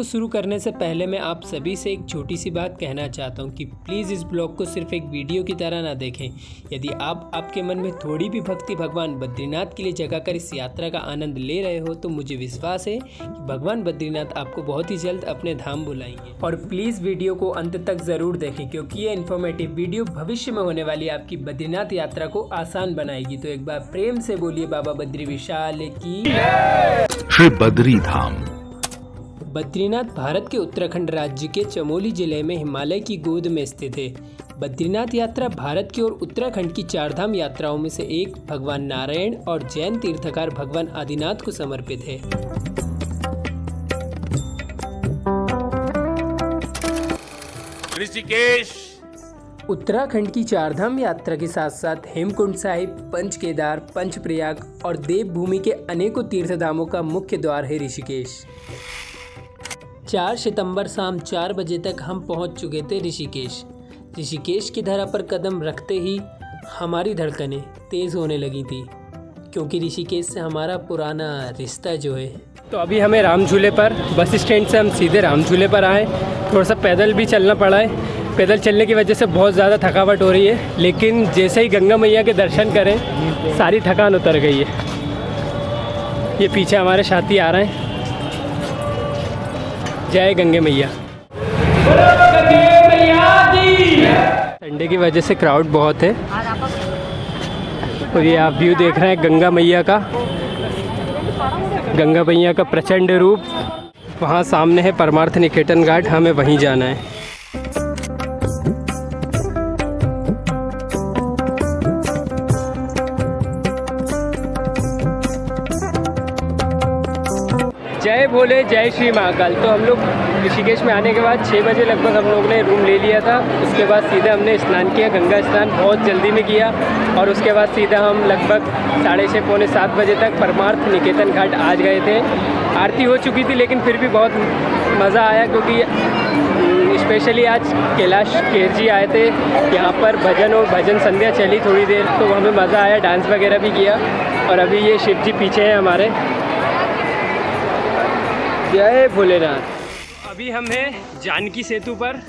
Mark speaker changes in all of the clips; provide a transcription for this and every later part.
Speaker 1: को शुरू करने से पहले मैं आप सभी से एक छोटी सी बात कहना चाहता हूँ कि प्लीज़ इस ब्लॉग को सिर्फ एक वीडियो की तरह ना देखें। यदि आपके मन में थोड़ी भी भक्ति भगवान बद्रीनाथ के लिए जगाकर इस यात्रा का आनंद ले रहे हो तो मुझे विश्वास है कि भगवान बद्रीनाथ आपको बहुत ही जल्द अपने धाम बुलाएंगे। और प्लीज़ वीडियो को अंत तक ज़रूर देखें क्योंकि ये इन्फॉर्मेटिव वीडियो भविष्य में होने वाली आपकी बद्रीनाथ यात्रा को आसान बनाएगी। तो एक बार प्रेम से बोलिए बाबा बद्री विशाल की
Speaker 2: श्री बद्री धाम।
Speaker 1: बद्रीनाथ भारत के उत्तराखंड राज्य के चमोली जिले में हिमालय की गोद में स्थित है। बद्रीनाथ यात्रा भारत की और उत्तराखंड की चारधाम यात्राओं में से एक भगवान नारायण और जैन तीर्थकार भगवान आदिनाथ को समर्पित है।
Speaker 3: ऋषिकेश
Speaker 1: उत्तराखंड की चारधाम यात्रा के साथ साथ हेमकुंड साहिब, पंच केदार, पंचप्रयाग और देवभूमि के अनेकों तीर्थधामों का मुख्य द्वार है ऋषिकेश। 4 सितंबर शाम 4 बजे तक हम पहुंच चुके थे ऋषिकेश। ऋषिकेश की धरा पर कदम रखते ही हमारी धड़कनें तेज़ होने लगी थी क्योंकि ऋषिकेश से हमारा पुराना रिश्ता जो है। तो अभी हमें राम झूले पर, बस स्टैंड से हम सीधे राम झूले पर आए। थोड़ा सा पैदल भी चलना पड़ा है। पैदल चलने की वजह से बहुत ज़्यादा थकावट हो रही है, लेकिन जैसे ही गंगा मैया के दर्शन करें सारी थकान उतर गई है। ये पीछे हमारे साथी आ रहे हैं। जय गंगे मैया। संडे की वजह से क्राउड बहुत है और ये आप व्यू देख रहे हैं गंगा मैया का प्रचंड रूप। वहाँ सामने है परमार्थ निकेतन घाट, हमें वहीं जाना है। जय भोले, जय श्री महाकाल। तो हम लोग ऋषिकेश में आने के बाद 6 बजे लगभग हम लोग ने रूम ले लिया था। उसके बाद सीधे हमने स्नान किया, गंगा स्नान बहुत जल्दी में किया और उसके बाद सीधा हम लगभग 6:30 पौने 7 बजे तक परमार्थ निकेतन घाट आ गए थे। आरती हो चुकी थी लेकिन फिर भी बहुत मज़ा आया क्योंकि स्पेशली आज कैलाश खेर जी आए थे। यहाँ पर भजन संध्या चली थोड़ी देर, तो हमें मज़ा आया, डांस वगैरह भी किया। और अभी ये शिव जी पीछे हैं हमारे। जय भोलेनाथ। अभी हम हैं जानकी सेतु पर।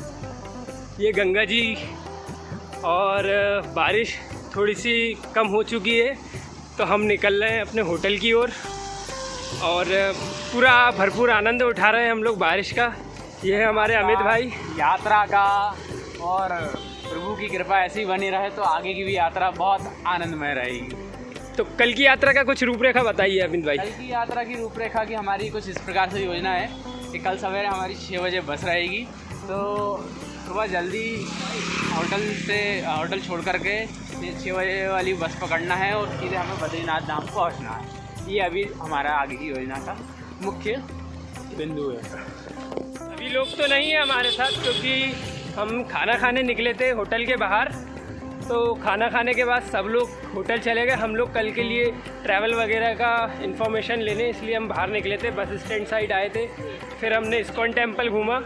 Speaker 1: ये गंगा जी और बारिश थोड़ी सी कम हो चुकी है तो हम निकल रहे हैं अपने होटल की ओर और पूरा भरपूर आनंद उठा रहे हैं हम लोग बारिश का। ये है हमारे अमित भाई।
Speaker 4: यात्रा का और प्रभु की कृपा ऐसी बनी रहे तो आगे की भी यात्रा बहुत आनंदमय रहेगी।
Speaker 1: तो कल की यात्रा का कुछ रूपरेखा बताइए अमित भाई।
Speaker 4: कल की यात्रा की रूपरेखा की हमारी कुछ इस प्रकार से योजना है कि कल सवेरे हमारी 6 बजे बस रहेगी, तो सुबह जल्दी होटल छोड़ करके 6 बजे वाली बस पकड़ना है और सीधे हमें बद्रीनाथ धाम पहुंचना है। ये अभी हमारा आगे की योजना का मुख्य बिंदु है।
Speaker 1: अभी लोग तो नहीं है हमारे साथ क्योंकि हम खाना खाने निकले थे होटल के बाहर। तो खाना खाने के बाद सब लोग होटल चले गए। हम लोग कल के लिए ट्रैवल वगैरह का इन्फॉर्मेशन लेने इसलिए हम बाहर निकले थे, बस स्टैंड साइड आए थे। फिर हमने इस्कॉन टेम्पल घूमा।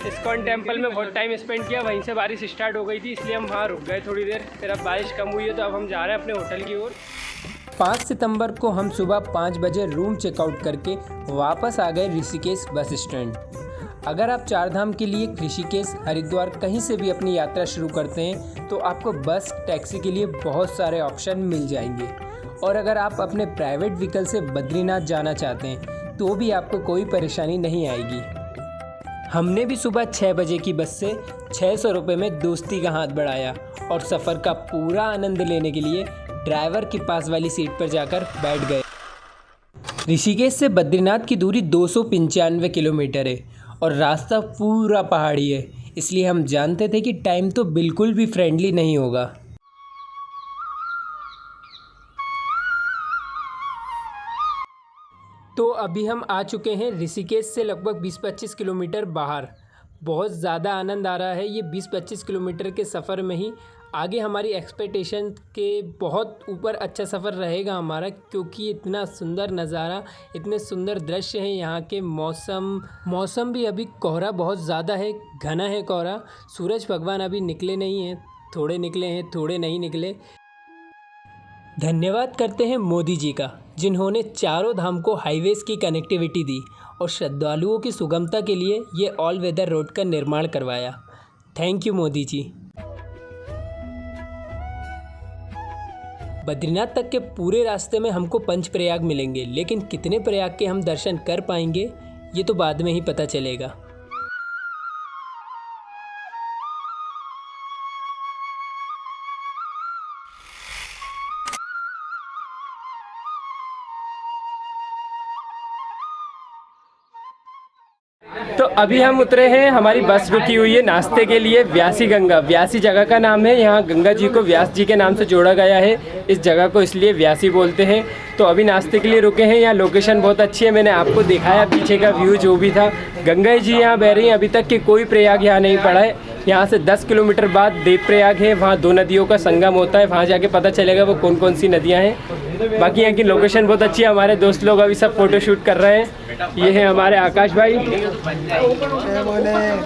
Speaker 1: इस्कॉन टेम्पल में बहुत टाइम स्पेंड किया। वहीं से बारिश स्टार्ट हो गई थी इसलिए हम वहाँ रुक गए थोड़ी देर। फिर अब बारिश कम हुई है तो अब हम जा रहे हैं अपने होटल की ओर। 5 सितंबर को हम सुबह 5 बजे रूम चेकआउट करके वापस आ गए ऋषिकेश बस स्टैंड। अगर आप चारधाम के लिए ऋषिकेश, हरिद्वार कहीं से भी अपनी यात्रा शुरू करते हैं तो आपको बस, टैक्सी के लिए बहुत सारे ऑप्शन मिल जाएंगे। और अगर आप अपने प्राइवेट व्हीकल से बद्रीनाथ जाना चाहते हैं तो भी आपको कोई परेशानी नहीं आएगी। हमने भी सुबह 6 बजे की बस से 600 रुपये में दोस्ती का हाथ बढ़ाया और सफ़र का पूरा आनंद लेने के लिए ड्राइवर के पास वाली सीट पर जाकर बैठ गए। ऋषिकेश से बद्रीनाथ की दूरी 295 किलोमीटर है और रास्ता पूरा पहाड़ी है, इसलिए हम जानते थे कि टाइम तो बिल्कुल भी फ्रेंडली नहीं होगा। तो अभी हम आ चुके हैं ऋषिकेश से लगभग 20-25 किलोमीटर बाहर। बहुत ज़्यादा आनंद आ रहा है ये 20-25 किलोमीटर के सफ़र में ही। आगे हमारी एक्सपेक्टेशन के बहुत ऊपर अच्छा सफ़र रहेगा हमारा क्योंकि इतना सुंदर नज़ारा, इतने सुंदर दृश्य हैं यहाँ के। मौसम भी अभी कोहरा बहुत ज़्यादा है, घना है कोहरा। सूरज भगवान अभी निकले नहीं हैं, थोड़े निकले हैं, थोड़े नहीं निकले। धन्यवाद करते हैं मोदी जी का जिन्होंने चारों धाम को हाईवेज़ की कनेक्टिविटी दी
Speaker 3: और श्रद्धालुओं की सुगमता के लिए ये ऑल वेदर रोड का निर्माण करवाया। Thank you Modi ji. बद्रीनाथ तक के पूरे रास्ते में हमको पंचप्रयाग मिलेंगे, लेकिन कितने प्रयाग के हम दर्शन कर पाएंगे ये तो बाद में ही पता चलेगा।
Speaker 1: तो अभी हम उतरे हैं, हमारी बस रुकी हुई है नाश्ते के लिए। व्यासी गंगा, व्यासी जगह का नाम है। यहाँ गंगा जी को व्यास जी के नाम से जोड़ा गया है। इस जगह को इसलिए व्यासी बोलते हैं। तो अभी नाश्ते के लिए रुके हैं। यहाँ लोकेशन बहुत अच्छी है, मैंने आपको दिखाया पीछे का व्यू जो भी था। गंगा जी यहाँ बह रही हैं। अभी तक कि कोई प्रयाग यहाँ नहीं पड़ा है। यहाँ से 10 किलोमीटर बाद देव प्रयाग है, वहाँ 2 नदियों का संगम होता है। वहाँ जाके पता चलेगा वो कौन कौन सी नदियाँ हैं। बाकी यहाँ की लोकेशन बहुत अच्छी है। हमारे दोस्त लोग अभी सब फ़ोटो शूट कर रहे हैं। ये है हमारे आकाश भाई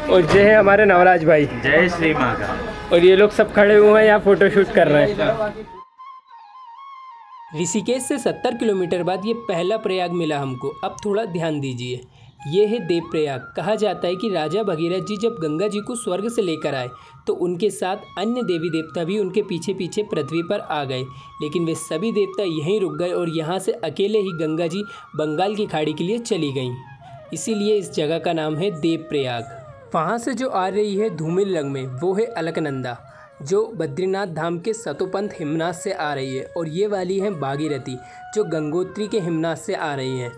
Speaker 1: और ये है हमारे नवराज भाई।
Speaker 4: जय श्री माँ का।
Speaker 1: और ये लोग सब खड़े हुए हैं यहाँ फ़ोटो शूट कर रहे हैं।
Speaker 3: ऋषिकेश से 70 किलोमीटर बाद ये पहला प्रयाग मिला हमको। अब थोड़ा ध्यान दीजिए, ये है देव प्रयाग। कहा जाता है कि राजा भगीरथ जी जब गंगा जी को स्वर्ग से लेकर आए तो उनके साथ अन्य देवी देवता भी उनके पीछे पीछे पृथ्वी पर आ गए, लेकिन वे सभी देवता यहीं रुक गए और यहाँ से अकेले ही गंगा जी बंगाल की खाड़ी के लिए चली गईं। इसीलिए इस जगह का नाम है देव प्रयाग। वहाँ से जो आ रही है धूमिल रंग में वो है अलकनंदा, जो बद्रीनाथ धाम के सतोपंथ हिमनाथ से आ रही है। और ये वाली है भागीरथी, जो गंगोत्री के हिमनाथ से आ रही हैं।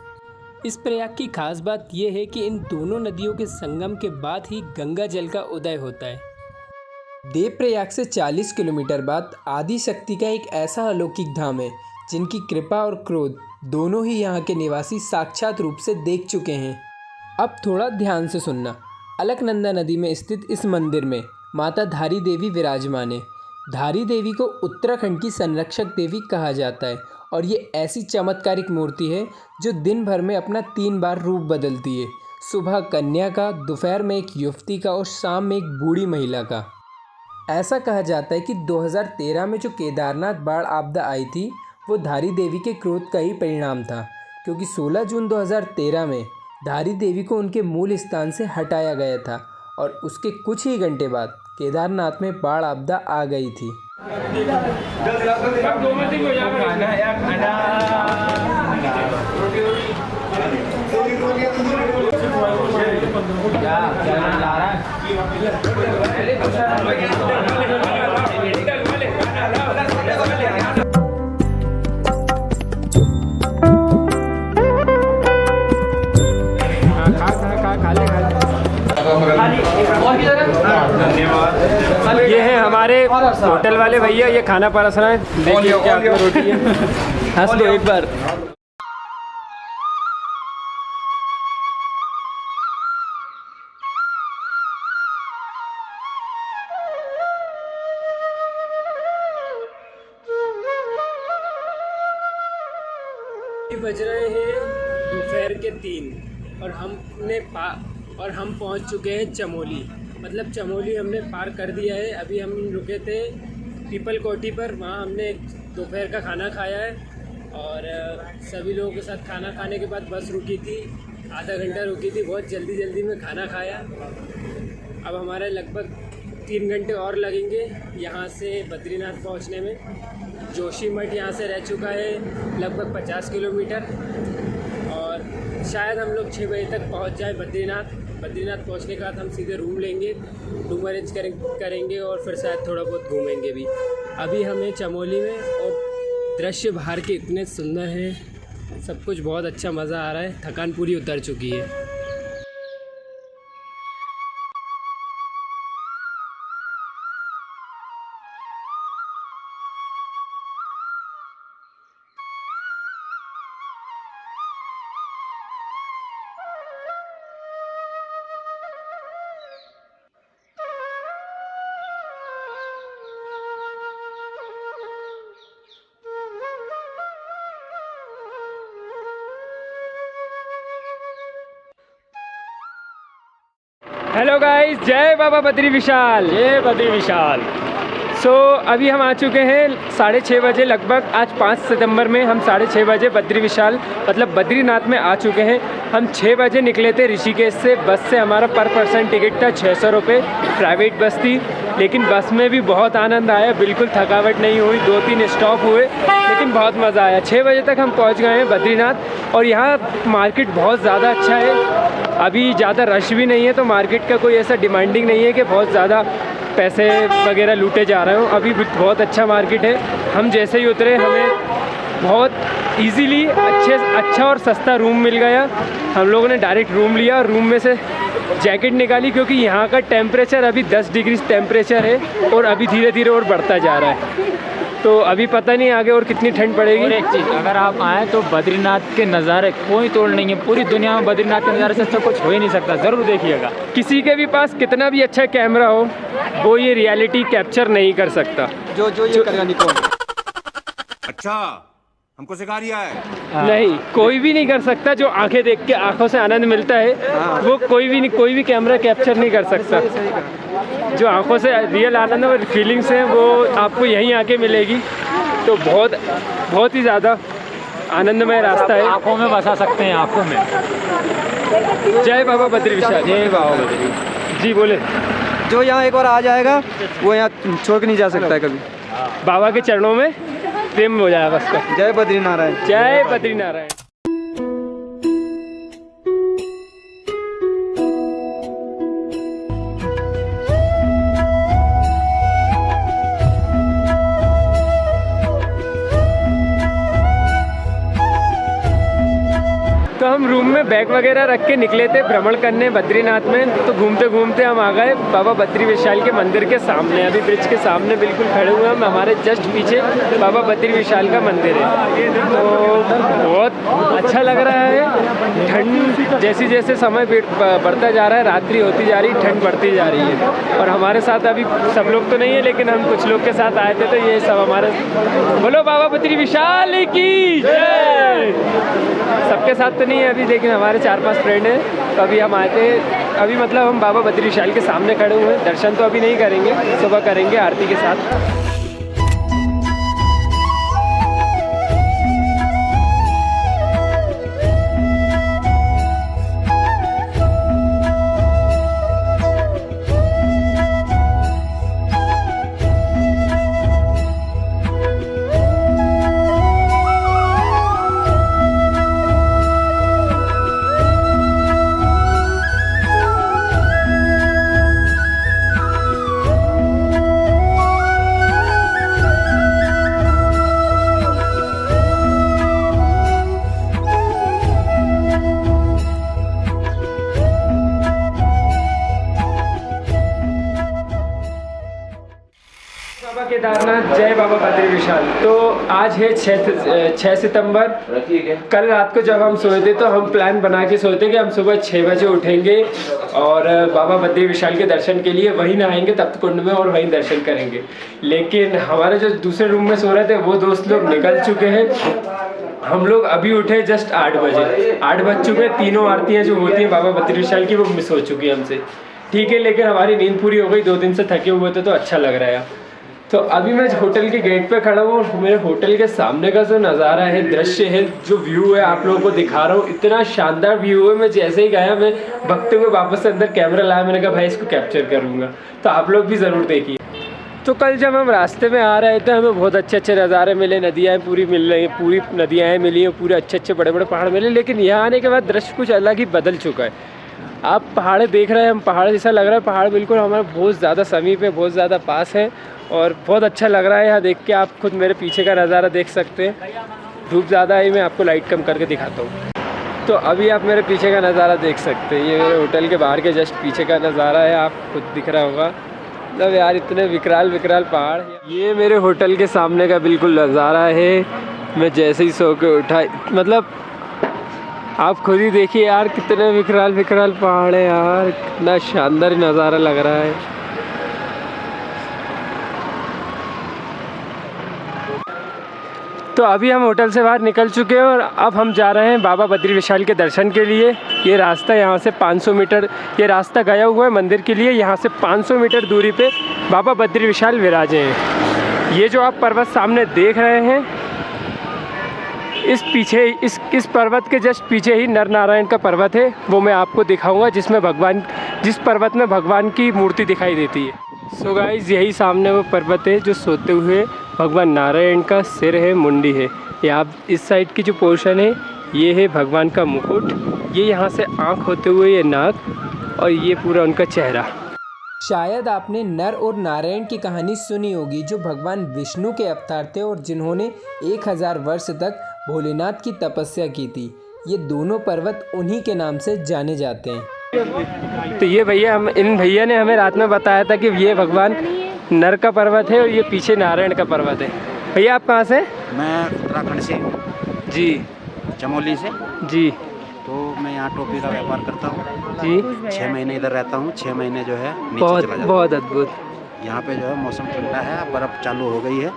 Speaker 3: इस प्रयाग की खास बात यह है कि इन दोनों नदियों के संगम के बाद ही गंगा जल का उदय होता है। देव प्रयाग से 40 किलोमीटर बाद आदि शक्ति का एक ऐसा अलौकिक धाम है जिनकी कृपा और क्रोध दोनों ही यहाँ के निवासी साक्षात रूप से देख चुके हैं। अब थोड़ा ध्यान से सुनना। अलकनंदा नदी में स्थित इस मंदिर में माता धारी देवी विराजमान है। धारी देवी को उत्तराखंड की संरक्षक देवी कहा जाता है और ये ऐसी चमत्कारिक मूर्ति है जो दिन भर में अपना 3 बार रूप बदलती है। सुबह कन्या का, दोपहर में एक युवती का और शाम में एक बूढ़ी महिला का। ऐसा कहा जाता है कि 2013 में जो केदारनाथ बाढ़ आपदा आई थी वो धारी देवी के क्रोध का ही परिणाम था, क्योंकि 16 जून 2013 में धारी देवी को उनके मूल स्थान से हटाया गया था और उसके कुछ ही घंटे बाद केदारनाथ में बाढ़ आपदा आ गई थी।
Speaker 1: ये है हमारे होटल वाले भैया, ये खाना परस रहे हैं। देखिए क्या रोटी है। हंस दो एक बार।
Speaker 3: बज रहे हैं दोपहर के 3 और हम पहुंच चुके हैं चमोली। मतलब चमोली हमने पार कर दिया है। अभी हम रुके थे पीपल कोठी पर, वहाँ हमने दोपहर का खाना खाया है और सभी लोगों के साथ खाना खाने के बाद बस रुकी थी, आधा घंटा रुकी थी। बहुत जल्दी में खाना खाया। अब हमारे लगभग 3 घंटे और लगेंगे यहाँ से बद्रीनाथ पहुँचने में। जोशीमठ यहाँ से रह चुका है लगभग 50 किलोमीटर और शायद हम लोग 6 बजे तक पहुँच जाए बद्रीनाथ पहुँचने के बाद हम सीधे रूम लेंगे, रूम अरेंज करेंगे और फिर शायद थोड़ा बहुत घूमेंगे भी। अभी हमें चमोली में और दृश्य बाहर के इतने सुंदर हैं, सब कुछ बहुत अच्छा मज़ा आ रहा है। थकान पूरी उतर चुकी है।
Speaker 1: हेलो गाइस, जय बाबा बद्री विशाल।
Speaker 4: जय बद्री विशाल।
Speaker 1: अभी हम आ चुके हैं 6:30 बजे लगभग। आज 5 सितंबर में हम 6:30 बजे बद्री विशाल मतलब बद्रीनाथ में आ चुके हैं। हम 6 बजे निकले थे ऋषिकेश से। बस से हमारा पर पर्सन टिकट था 600 रुपये, प्राइवेट बस थी। लेकिन बस में भी बहुत आनंद आया, बिल्कुल थकावट नहीं हुई। 2-3 स्टॉप हुए लेकिन बहुत मज़ा आया। 6 बजे तक हम पहुंच गए हैं बद्रीनाथ। और यहाँ मार्केट बहुत ज़्यादा अच्छा है, अभी ज़्यादा रश भी नहीं है, तो मार्केट का कोई ऐसा डिमांडिंग नहीं है कि बहुत ज़्यादा पैसे वगैरह लूटे जा रहे हो। अभी बहुत अच्छा मार्केट है। हम जैसे ही उतरे हमें बहुत इजीली अच्छा और सस्ता रूम मिल गया। हम लोगों ने डायरेक्ट रूम लिया और रूम में से जैकेट निकाली, क्योंकि यहाँ का टेम्परेचर अभी 10 डिग्री टेम्परेचर है और अभी धीरे धीरे और बढ़ता जा रहा है। तो अभी पता नहीं आगे और कितनी ठंड पड़ेगी।
Speaker 5: और एक चीज़, अगर आप आएँ तो बद्रीनाथ के नज़ारे कोई तोड़ नहीं है। पूरी दुनिया में बद्रीनाथ के नज़ारे से अच्छा कुछ हो ही नहीं सकता, ज़रूर देखिएगा।
Speaker 1: किसी के भी पास कितना भी अच्छा कैमरा हो, वो ये रियलिटी कैप्चर नहीं कर सकता।
Speaker 6: जो ये करेगा निकोन।
Speaker 7: अच्छा, हमको सिखा रिया है।
Speaker 1: नहीं, कोई भी नहीं कर सकता। जो आंखें देख के आंखों से आनंद मिलता है वो कोई भी कैमरा कैप्चर नहीं कर सकता। जो आंखों से रियल आनंद और फीलिंग्स हैं वो आपको यहीं आके मिलेगी। तो बहुत ही ज़्यादा आनंदमय रास्ता है।
Speaker 5: आँखों में बसा सकते हैं, आँखों में।
Speaker 1: जय बाबा बद्री विशाल।
Speaker 5: जय बाबा बद्री।
Speaker 1: जी बोले।
Speaker 6: जो यहाँ एक बार आ जाएगा वो यहाँ छोड़ के नहीं जा सकता है कभी।
Speaker 1: बाबा के चरणों में प्रेम हो जाएगा बस का।
Speaker 6: जय बद्रीनारायण।
Speaker 1: जय बद्रीनारायण। तो हम रूम में बैग वगैरह रख के निकले थे भ्रमण करने बद्रीनाथ में। तो घूमते घूमते हम आ गए बाबा बद्री विशाल के मंदिर के सामने। अभी ब्रिज के सामने बिल्कुल खड़े हुए हम। हमारे जस्ट पीछे बाबा बद्री विशाल का मंदिर है। तो बहुत अच्छा लग रहा है। ठंड जैसे जैसे समय बढ़ता जा रहा है, रात्रि होती जा रही, ठंड बढ़ती जा रही है। और हमारे साथ अभी सब लोग तो नहीं है, लेकिन हम कुछ लोग के साथ आए थे। तो ये सब हमारे बोलो बाबा बद्री विशाल की जय। सबके साथ तो नहीं है अभी, लेकिन हमारे 4-5 फ्रेंड हैं। तो अभी हम आए थे, अभी मतलब हम बाबा बद्री विशाल के सामने खड़े हुए हैं। दर्शन तो अभी नहीं करेंगे, सुबह करेंगे आरती के साथ। बाबा केदारनाथ, जय बाबा बद्री विशाल। तो आज है 6 सितंबर। कल रात को जब हम सोए थे तो हम प्लान बना के सोए थे कि हम सुबह 6 बजे उठेंगे और बाबा बद्री विशाल के दर्शन के लिए वहीं नहाएंगे तप्त कुंड में और वहीं दर्शन करेंगे। लेकिन हमारे जो दूसरे रूम में सो रहे थे वो दोस्त लोग निकल चुके हैं। हम लोग अभी उठे जस्ट 8 बजे। 8 बज चुके। तीनों आरतियाँ जो होती हैं बाबा बद्री विशाल की वो मिस हो चुकी है हमसे। ठीक है, लेकिन हमारी नींद पूरी हो गई। 2 दिन से थके हुए थे तो अच्छा लग रहा है। तो अभी मैं होटल के गेट पे खड़ा हूँ और मेरे होटल के सामने का जो नज़ारा है, दृश्य है, जो व्यू है आप लोगों को दिखा रहा हूँ। इतना शानदार व्यू है। मैं जैसे ही गया, मैं भक्तों को वापस से अंदर कैमरा लाया। मैंने कहा भाई इसको कैप्चर करूँगा। तो आप लोग भी ज़रूर देखिए। तो कल जब हम रास्ते में आ रहे थे हमें बहुत अच्छे अच्छे नज़ारे मिले। नदियाँ पूरी मिल रही हैं, पूरी नदियाँ मिली हैं, पूरे अच्छे बड़े बड़े पहाड़ मिले। लेकिन यहाँ आने के बाद दृश्य कुछ अलग ही बदल चुका है। आप पहाड़ देख रहे हैं, हम पहाड़ जैसा लग रहा है। पहाड़ बिल्कुल हमारे बहुत ज़्यादा समीप है, बहुत ज़्यादा पास है और बहुत अच्छा लग रहा है यहाँ देख के। आप खुद मेरे पीछे का नज़ारा देख सकते हैं। धूप ज़्यादा है, मैं आपको लाइट कम करके दिखाता हूँ। तो अभी आप मेरे पीछे का नज़ारा देख सकते हैं। ये मेरे होटल के बाहर के जस्ट पीछे का नज़ारा है, आप खुद दिख रहा होगा। मतलब यार इतने विकराल पहाड़। ये मेरे होटल के सामने का बिल्कुल नज़ारा है। मैं जैसे ही सो के उठा, मतलब आप खुद ही देखिए यार कितने विकराल पहाड़ है यार। कितना शानदार नज़ारा लग रहा है। तो अभी हम होटल से बाहर निकल चुके हैं और अब हम जा रहे हैं बाबा बद्री विशाल के दर्शन के लिए। ये रास्ता यहाँ से 500 मीटर ये रास्ता गया हुआ है मंदिर के लिए। यहाँ से 500 मीटर दूरी पे बाबा बद्री विशाल विराजे हैं। ये जो आप पर्वत सामने देख रहे हैं, इस पर्वत के जस्ट पीछे ही नर नारायण का पर्वत है। वो मैं आपको दिखाऊंगा, जिस पर्वत में भगवान की मूर्ति दिखाई देती है। सो गाइस, यही सामने वो पर्वत है जो सोते हुए भगवान नारायण का सिर है, मुंडी है। ये आप इस साइड की जो पोर्शन है, ये है भगवान का मुकुट। ये यहाँ से आँख होते हुए ये नाक, और ये पूरा उनका चेहरा।
Speaker 3: शायद आपने नर और नारायण की कहानी सुनी होगी, जो भगवान विष्णु के अवतार थे और जिन्होंने 1000 वर्ष तक भोलेनाथ की तपस्या की थी। ये दोनों पर्वत उन्हीं के नाम से जाने जाते हैं।
Speaker 1: तो ये इन भैया ने हमें रात में बताया था कि ये भगवान नर का पर्वत है और ये पीछे नारायण का पर्वत है। भैया आप कहाँ से?
Speaker 8: मैं उत्तराखंड से
Speaker 1: जी।
Speaker 8: चमोली से
Speaker 1: जी।
Speaker 8: तो मैं यहाँ टोपी का व्यापार करता हूँ
Speaker 1: जी।
Speaker 8: 6 महीने इधर रहता हूँ, 6 महीने जो है नीचे
Speaker 1: बहुत
Speaker 8: चला जाता
Speaker 1: बहुत अद्भुत।
Speaker 8: यहाँ पे जो है मौसम ठंडा है, बर्फ़ चालू हो गई है,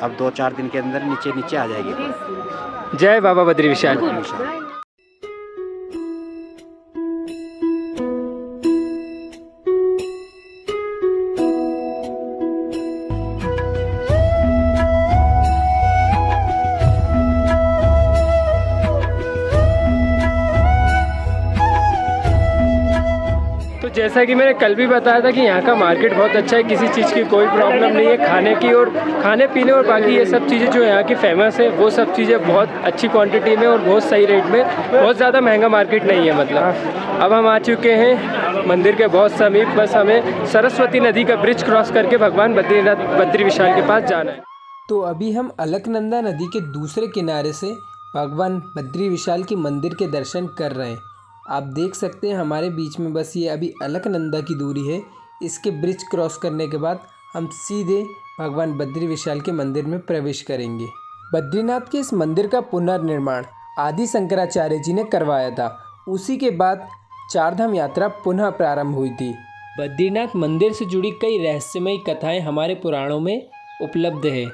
Speaker 8: अब 2-4 दिन के अंदर नीचे आ जाएगी।
Speaker 1: जय बाबा बद्री विशाल। तो जैसा कि मैंने कल भी बताया था कि यहाँ का मार्केट बहुत अच्छा है, किसी चीज़ की कोई प्रॉब्लम नहीं है। खाने पीने और बाकी ये सब चीज़ें जो यहाँ की फेमस है, वो सब चीज़ें बहुत अच्छी क्वांटिटी में और बहुत सही रेट में, बहुत ज़्यादा महंगा मार्केट नहीं है। मतलब अब हम आ चुके हैं मंदिर के बहुत समीप। बस हमें सरस्वती नदी का ब्रिज क्रॉस करके भगवान बद्री विशाल के पास जाना है।
Speaker 3: तो अभी हम अलकनंदा नदी के दूसरे किनारे से भगवान बद्री विशाल के मंदिर के दर्शन कर रहे हैं। आप देख सकते हैं हमारे बीच में बस ये अभी अलकनंदा की दूरी है। इसके ब्रिज क्रॉस करने के बाद हम सीधे भगवान बद्री विशाल के मंदिर में प्रवेश करेंगे। बद्रीनाथ के इस मंदिर का पुनर्निर्माण आदि शंकराचार्य जी ने करवाया था। उसी के बाद चारधाम यात्रा पुनः प्रारंभ हुई थी। बद्रीनाथ मंदिर से जुड़ी कई रहस्यमयी कथाएं हमारे पुराणों में उपलब्ध है।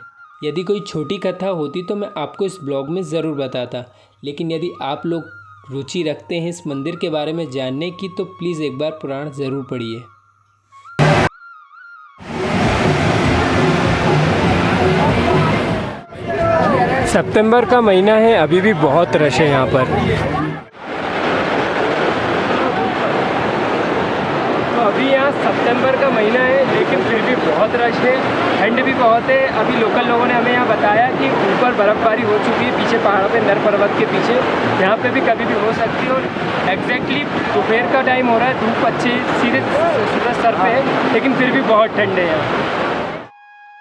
Speaker 3: यदि कोई छोटी कथा होती तो मैं आपको इस ब्लॉग में ज़रूर बताता, लेकिन यदि आप लोग रुचि रखते हैं इस मंदिर के बारे में जानने की तो प्लीज़ एक बार पुराण ज़रूर पढ़िए।
Speaker 1: सितंबर का महीना है, अभी भी बहुत रश है यहाँ पर। तो अभी यहाँ सितंबर का महीना है, लेकिन फिर भी बहुत रश है, ठंड भी बहुत है। अभी लोकल लोगों ने हमें यहाँ बताया कि ऊपर बर्फ़बारी हो चुकी है, पीछे पहाड़ों पे नर पर्वत के पीछे, यहाँ पे भी कभी भी हो सकती है। और एग्जैक्टली दोपहर का टाइम हो रहा है, धूप अच्छी सीधे सूरज सर पे है, लेकिन फिर भी बहुत ठंड है यहाँ।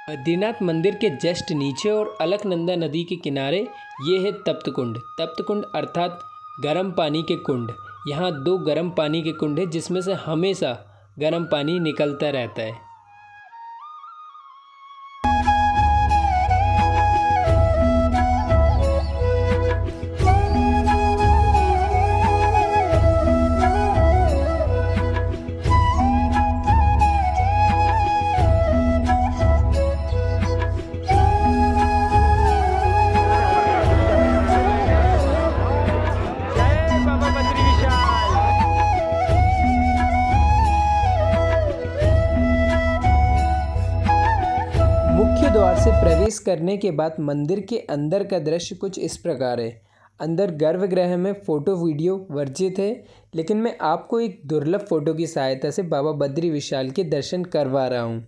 Speaker 3: बद्रीनाथ मंदिर के जस्ट नीचे और अलकनंदा नदी के किनारे ये है तप्त कुंड। तप्त कुंड अर्थात गर्म पानी के कुंड। यहाँ 2 गर्म पानी के कुंड है, जिसमें से हमेशा गर्म पानी निकलता रहता है। द्वार से प्रवेश करने के बाद मंदिर के अंदर का दृश्य कुछ इस प्रकार है। अंदर गर्भगृह में फ़ोटो वीडियो वर्जित है, लेकिन मैं आपको एक दुर्लभ फ़ोटो की सहायता से बाबा बद्री विशाल के दर्शन करवा रहा हूँ।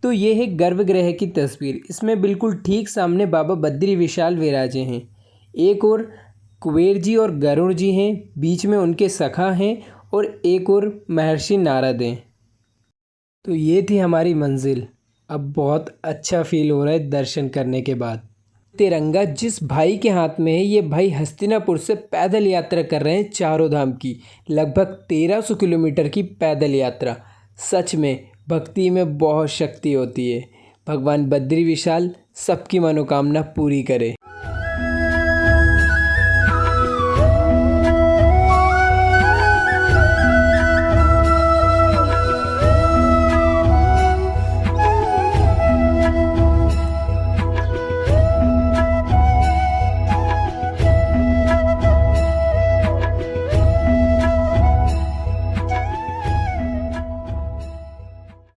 Speaker 3: तो ये है गर्भगृह की तस्वीर। इसमें बिल्कुल ठीक सामने बाबा बद्री विशाल विराजे हैं। एक और कुबेर जी और गरुड़ जी हैं, बीच में उनके सखा हैं और एक और महर्षि नारद हैं। तो ये थी हमारी मंजिल। अब बहुत अच्छा फील हो रहा है दर्शन करने के बाद। तिरंगा जिस भाई के हाथ में है, ये भाई हस्तिनापुर से पैदल यात्रा कर रहे हैं चारों धाम की, लगभग 1300 किलोमीटर की पैदल यात्रा। सच में भक्ति में बहुत शक्ति होती है। भगवान बद्री विशाल सबकी मनोकामना पूरी करे।